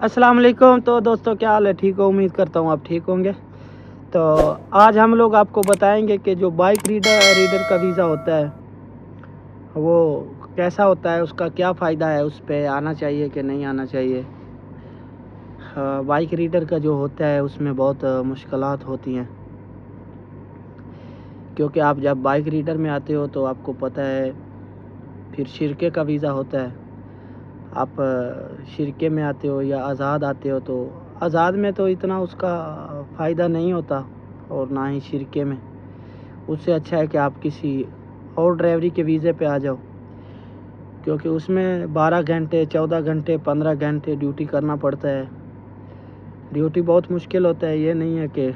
अस्सलाम वालेकुम। तो दोस्तों क्या हाल है, ठीक हो? उम्मीद करता हूँ आप ठीक होंगे। तो आज हम लोग आपको बताएंगे कि जो बाइक रीडर का वीज़ा होता है वो कैसा होता है, उसका क्या फ़ायदा है, उस पे आना चाहिए कि नहीं आना चाहिए। बाइक रीडर का जो होता है उसमें बहुत मुश्किलात होती हैं, क्योंकि आप जब बाइक रीडर में आते हो तो आपको पता है फिर शिरके का वीज़ा होता है। आप शिरके में आते हो या आज़ाद आते हो, तो आज़ाद में तो इतना उसका फ़ायदा नहीं होता और ना ही शिरके में। उससे अच्छा है कि आप किसी और ड्राइवरी के वीज़े पे आ जाओ, क्योंकि उसमें 12 घंटे 14 घंटे 15 घंटे ड्यूटी करना पड़ता है। ड्यूटी बहुत मुश्किल होता है, ये नहीं है कि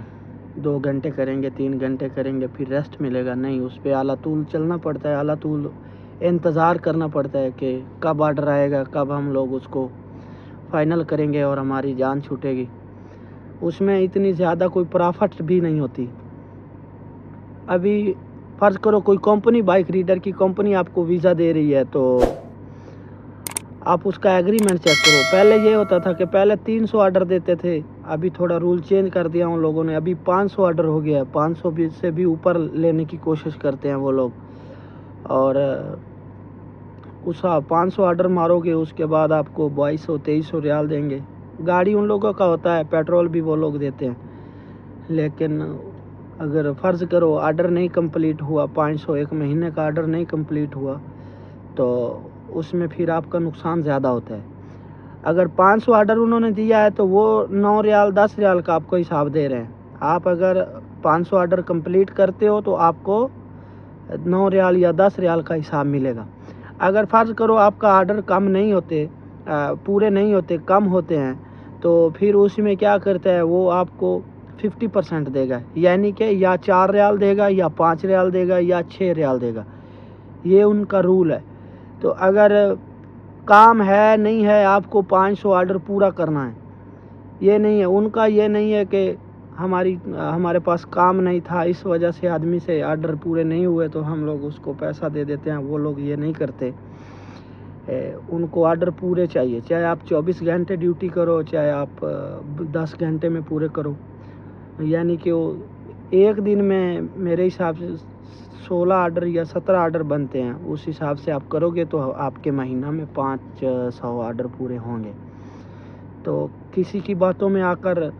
2 घंटे करेंगे 3 घंटे करेंगे फिर रेस्ट मिलेगा, नहीं। उस पर आला तूल चलना पड़ता है, आला तूल इंतज़ार करना पड़ता है कि कब आर्डर आएगा, कब हम लोग उसको फ़ाइनल करेंगे और हमारी जान छूटेगी। उसमें इतनी ज़्यादा कोई प्रॉफिट भी नहीं होती। अभी फ़र्ज़ करो कोई कंपनी, बाइक रीडर की कंपनी आपको वीज़ा दे रही है, तो आप उसका एग्रीमेंट चेक करो। पहले ये होता था कि पहले 300 ऑर्डर देते थे, अभी थोड़ा रूल चेंज कर दिया उन लोगों ने, अभी 500 ऑर्डर हो गया है। 500 भी से भी ऊपर लेने की कोशिश करते हैं वो लोग। और उस 500 ऑर्डर मारोगे उसके बाद आपको 2200-2300 रियाल देंगे। गाड़ी उन लोगों का होता है, पेट्रोल भी वो लोग देते हैं। लेकिन अगर फ़र्ज़ करो आर्डर नहीं कंप्लीट हुआ, 500 एक महीने का आर्डर नहीं कंप्लीट हुआ, तो उसमें फिर आपका नुकसान ज़्यादा होता है। अगर 500 ऑर्डर उन्होंने दिया है तो वो 9 रियाल 10 रियाल का आपको हिसाब दे रहे हैं। आप अगर 500 ऑर्डर कंप्लीट करते हो तो आपको 9 रियाल या 10 रियाल का हिसाब मिलेगा। अगर फ़र्ज़ करो आपका ऑर्डर कम नहीं होते, पूरे नहीं होते, कम होते हैं, तो फिर उसमें क्या करता है वो आपको 50% देगा, यानी कि या 4 रियाल देगा या 5 रियाल देगा या 6 रियाल देगा। ये उनका रूल है। तो अगर काम है नहीं है, आपको 500 ऑर्डर पूरा करना है, ये नहीं है उनका। ये नहीं है कि हमारे पास काम नहीं था इस वजह से आदमी से ऑर्डर पूरे नहीं हुए तो हम लोग उसको पैसा दे देते हैं, वो लोग ये नहीं करते। उनको ऑर्डर पूरे चाहिए, चाहे आप 24 घंटे ड्यूटी करो, चाहे आप 10 घंटे में पूरे करो। यानी कि वो एक दिन में मेरे हिसाब से 16 ऑर्डर या 17 ऑर्डर बनते हैं। उस हिसाब से आप करोगे तो आपके महीना में 500 ऑर्डर पूरे होंगे। तो किसी की बातों में आकर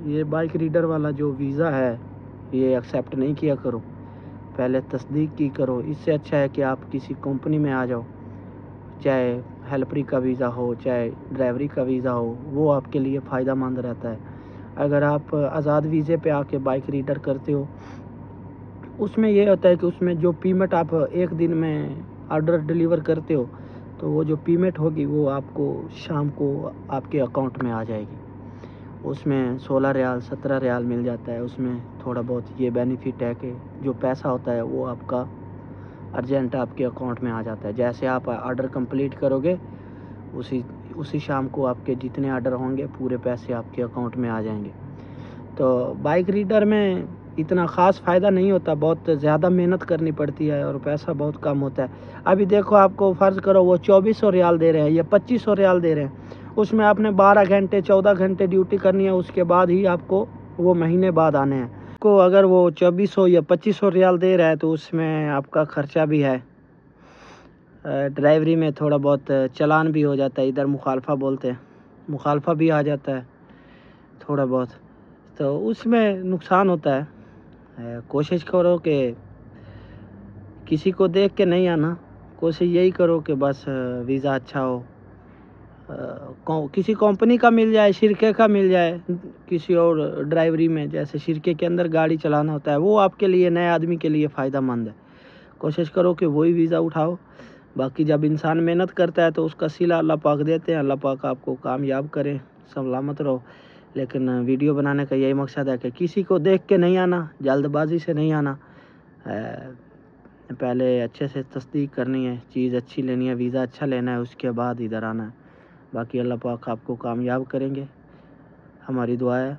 ये बाइक रीडर वाला जो वीज़ा है ये एक्सेप्ट नहीं किया करो, पहले तस्दीक की करो। इससे अच्छा है कि आप किसी कंपनी में आ जाओ, चाहे हेल्परी का वीज़ा हो चाहे ड्राइवरी का वीज़ा हो, वो आपके लिए फ़ायदा मंद रहता है। अगर आप आज़ाद वीज़े पे आके बाइक रीडर करते हो, उसमें ये होता है कि उसमें जो पेमेंट आप एक दिन में ऑर्डर डिलीवर करते हो, तो वो जो पेमेंट होगी वो आपको शाम को आपके अकाउंट में आ जाएगी। उसमें 16 रियाल 17 रियाल मिल जाता है। उसमें थोड़ा बहुत ये बेनिफिट है कि जो पैसा होता है वो आपका अर्जेंट आपके अकाउंट में आ जाता है। जैसे आप ऑर्डर कंप्लीट करोगे उसी उसी शाम को आपके जितने ऑर्डर होंगे पूरे पैसे आपके अकाउंट में आ जाएंगे। तो बाइक रीडर में इतना ख़ास फ़ायदा नहीं होता, बहुत ज़्यादा मेहनत करनी पड़ती है और पैसा बहुत कम होता है। अभी देखो, आपको फ़र्ज़ करो वो 2400 रियाल दे रहे हैं या 2500 रियाल दे रहे हैं, उसमें आपने 12 घंटे 14 घंटे ड्यूटी करनी है, उसके बाद ही आपको वो महीने बाद आने हैं। को अगर वो 2400 या 2500 रियाल दे रहा है तो उसमें आपका ख़र्चा भी है, ड्राइवरी में थोड़ा बहुत चालान भी हो जाता है, इधर मुखालफा बोलते हैं, मुखालफा भी आ जाता है थोड़ा बहुत, तो उसमें नुकसान होता है। कोशिश करो कि किसी को देख के नहीं आना, कोशिश यही करो कि बस वीज़ा अच्छा हो, किसी कंपनी का मिल जाए, शिरके का मिल जाए, किसी और ड्राइवरी में, जैसे शिरके के अंदर गाड़ी चलाना होता है, वो आपके लिए नए आदमी के लिए फ़ायदा मंद है। कोशिश करो कि वही वीज़ा उठाओ। बाकी जब इंसान मेहनत करता है तो उसका सिला अल्लाह पाक देते हैं। अल्लाह पाक आपको कामयाब करें, सलामत रहो। लेकिन वीडियो बनाने का यही मकसद है कि किसी को देख के नहीं आना, जल्दबाजी से नहीं आना, पहले अच्छे से तस्दीक करनी है, चीज़ अच्छी लेनी है, वीज़ा अच्छा लेना है, उसके बाद इधर आना है। बाकी अल्लाह पाक आपको कामयाब करेंगे, हमारी दुआ है।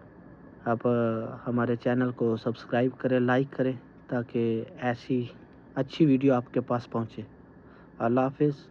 आप हमारे चैनल को सब्सक्राइब करें, लाइक करें, ताकि ऐसी अच्छी वीडियो आपके पास पहुँचे। अल्लाह हाफ़िज़।